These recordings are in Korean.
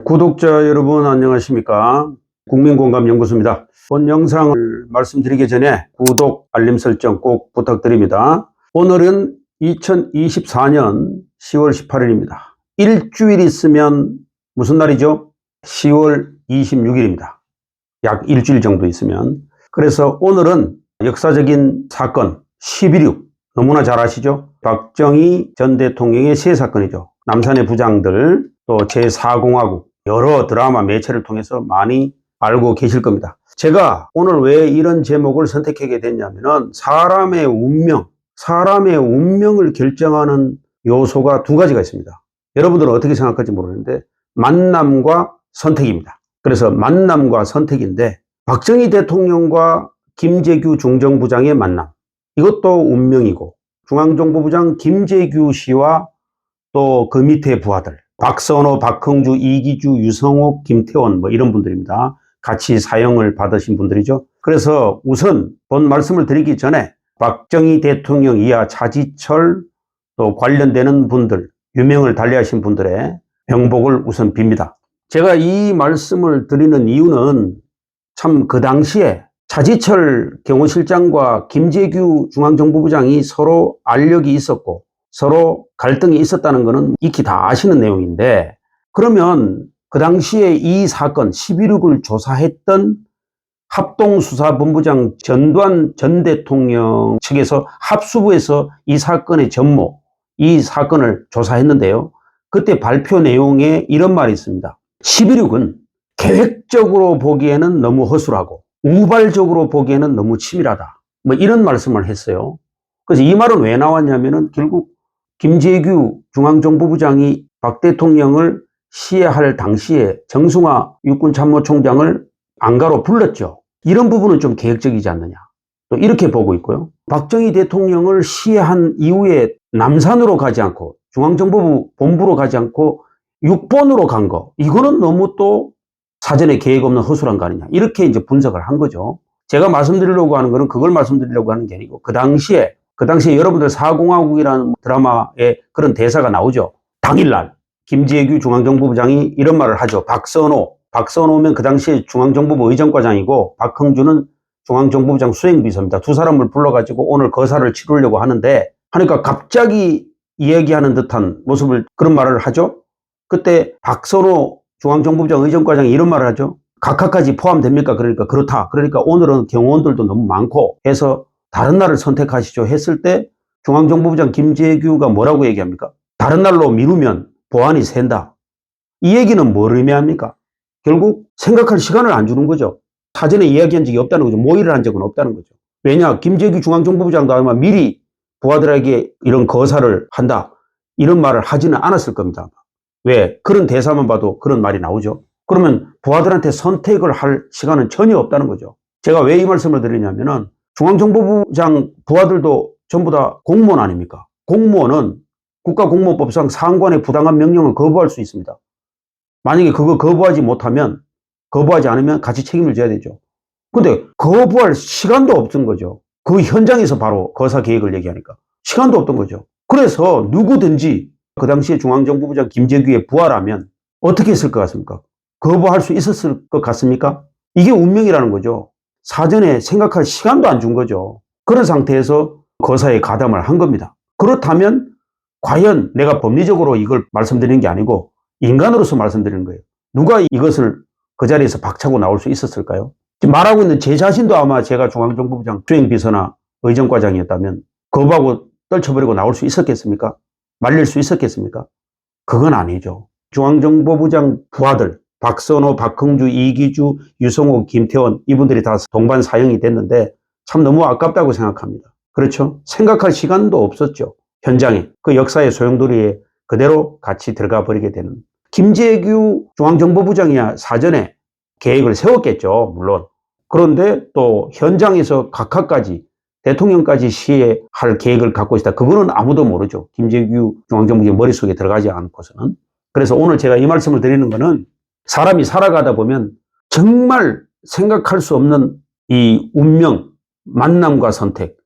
구독자 여러분 안녕하십니까? 국민공감연구소입니다. 본 영상을 말씀드리기 전에 구독, 알림 설정 꼭 부탁드립니다. 오늘은 2024년 10월 18일입니다. 일주일 있으면 무슨 날이죠? 10월 26일입니다. 약 일주일 정도 있으면. 그래서 오늘은 역사적인 사건 11.6 너무나 잘 아시죠? 박정희 전 대통령의 세 사건이죠. 남산의 부장들, 또 제4공화국, 여러 드라마 매체를 통해서 많이 알고 계실 겁니다. 제가 오늘 왜 이런 제목을 선택하게 됐냐면은 사람의 운명을 결정하는 요소가 두 가지가 있습니다. 여러분들은 어떻게 생각할지 모르는데 만남과 선택입니다. 그래서 만남과 선택인데 박정희 대통령과 김재규 중정부장의 만남, 이것도 운명이고 중앙정보부장 김재규 씨와 또 그 밑에 부하들 박선호, 박흥주, 이기주, 유성옥, 김태원 이런 분들입니다. 같이 사형을 받으신 분들이죠. 그래서 우선 본 말씀을 드리기 전에 박정희 대통령 이하 차지철 또 관련되는 분들, 유명을 달리하신 분들의 명복을 우선 빕니다. 제가 이 말씀을 드리는 이유는 참 그 당시에 차지철 경호실장과 김재규 중앙정보부장이 서로 알력이 있었고 서로 갈등이 있었다는 것은 익히 다 아시는 내용인데, 그러면 그 당시에 이 사건 11.6을 조사했던 합동수사본부장 전두환 전 대통령 측에서 합수부에서 이 사건의 전모, 이 사건을 조사했는데요. 그때 발표 내용에 이런 말이 있습니다. 11.6은 계획적으로 보기에는 너무 허술하고 우발적으로 보기에는 너무 치밀하다. 이런 말씀을 했어요. 그래서 이 말은 왜 나왔냐면은 결국 김재규 중앙정보부장이 박 대통령을 시해할 당시에 정승화 육군참모총장을 안가로 불렀죠. 이런 부분은 좀 계획적이지 않느냐, 또 이렇게 보고 있고요. 박정희 대통령을 시해한 이후에 남산으로 가지 않고 중앙정보부 본부로 가지 않고 육본으로 간 거, 이거는 너무 또 사전에 계획 없는 허술한 거 아니냐, 이렇게 이제 분석을 한 거죠. 제가 말씀드리려고 하는 거는 그걸 말씀드리려고 하는 게 아니고 그 당시에 여러분들 사공화국이라는 드라마에 그런 대사가 나오죠. 당일날 김재규 중앙정보부장이 이런 말을 하죠. 박선호면 그 당시에 중앙정보부 의정과장이고 박흥주는 중앙정보부장 수행비서입니다. 두 사람을 불러가지고 오늘 거사를 치르려고 하는데, 하니까 갑자기 이야기하는 듯한 모습을, 그런 말을 하죠. 그때 박선호 중앙정보부장 의정과장이 이런 말을 하죠. 각하까지 포함됩니까? 그러니까 그렇다. 그러니까 오늘은 경호원들도 너무 많고 해서 다른 날을 선택하시죠 했을 때 중앙정보부장 김재규가 뭐라고 얘기합니까? 다른 날로 미루면 보안이 샌다. 이 얘기는 뭘 의미합니까? 결국 생각할 시간을 안 주는 거죠. 사전에 이야기한 적이 없다는 거죠. 모의를 한 적은 없다는 거죠. 왜냐? 김재규 중앙정보부장도 아마 미리 부하들에게 이런 거사를 한다, 이런 말을 하지는 않았을 겁니다. 왜? 그런 대사만 봐도 그런 말이 나오죠. 그러면 부하들한테 선택을 할 시간은 전혀 없다는 거죠. 제가 왜 이 말씀을 드리냐면은 중앙정보부장 부하들도 전부 다 공무원 아닙니까? 공무원은 국가공무원법상 상관의 부당한 명령을 거부할 수 있습니다. 만약에 그거 거부하지 않으면 같이 책임을 져야 되죠. 근데 거부할 시간도 없던 거죠. 그 현장에서 바로 거사 계획을 얘기하니까 시간도 없던 거죠. 그래서 누구든지 그 당시에 중앙정보부장 김재규의 부하라면 어떻게 했을 것 같습니까? 거부할 수 있었을 것 같습니까? 이게 운명이라는 거죠. 사전에 생각할 시간도 안 준 거죠. 그런 상태에서 거사에 가담을 한 겁니다. 그렇다면 과연 내가 법리적으로 이걸 말씀드리는 게 아니고 인간으로서 말씀드리는 거예요. 누가 이것을 그 자리에서 박차고 나올 수 있었을까요? 지금 말하고 있는 제 자신도 아마 제가 중앙정보부장 수행비서나 의정과장이었다면 거부하고 떨쳐버리고 나올 수 있었겠습니까? 말릴 수 있었겠습니까? 그건 아니죠. 중앙정보부장 부하들 박선호, 박흥주, 이기주, 유성옥, 김태원, 이분들이 다 동반 사형이 됐는데 참 너무 아깝다고 생각합니다. 그렇죠? 생각할 시간도 없었죠. 현장에 그 역사의 소용돌이에 그대로 같이 들어가 버리게 되는. 김재규 중앙정보부장이야 사전에 계획을 세웠겠죠, 물론. 그런데 또 현장에서 각하까지 대통령까지 시해할 계획을 갖고 있다, 그거는 아무도 모르죠. 김재규 중앙정보부장 머릿속에 들어가지 않고서는. 그래서 오늘 제가 이 말씀을 드리는 거는 사람이 살아가다 보면 정말 생각할 수 없는 이 운명, 만남과 선택,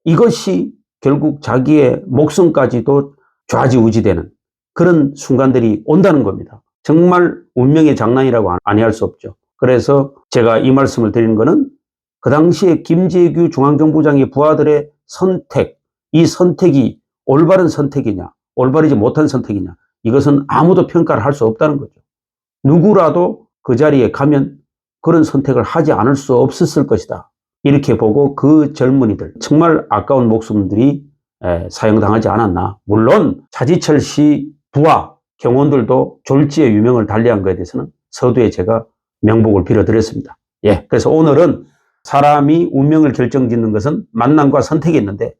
이것이 결국 자기의 목숨까지도 좌지우지되는 그런 순간들이 온다는 겁니다. 정말 운명의 장난이라고 아니할 수 없죠. 그래서 제가 이 말씀을 드리는 것은 그 당시에 김재규 중앙정부장의 부하들의 선택, 이 선택이 올바른 선택이냐, 올바르지 못한 선택이냐, 이것은 아무도 평가를 할 수 없다는 거죠. 누구라도 그 자리에 가면 그런 선택을 하지 않을 수 없었을 것이다. 이렇게 보고 그 젊은이들, 정말 아까운 목숨들이 사형당하지 않았나. 물론 차지철 씨 부하 경호원들도 졸지의 유명을 달리한 것에 대해서는 서두에 제가 명복을 빌어드렸습니다. 그래서 오늘은 사람이 운명을 결정짓는 것은 만남과 선택이 있는데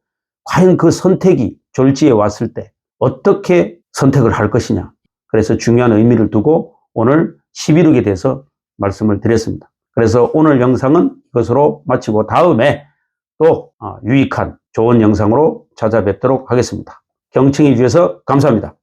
과연 그 선택이 졸지에 왔을 때 어떻게 선택을 할 것이냐. 그래서 중요한 의미를 두고 오늘 11억에 대해서 말씀을 드렸습니다. 그래서 오늘 영상은 이것으로 마치고 다음에 또 유익한 좋은 영상으로 찾아뵙도록 하겠습니다. 경청해 주셔서 감사합니다.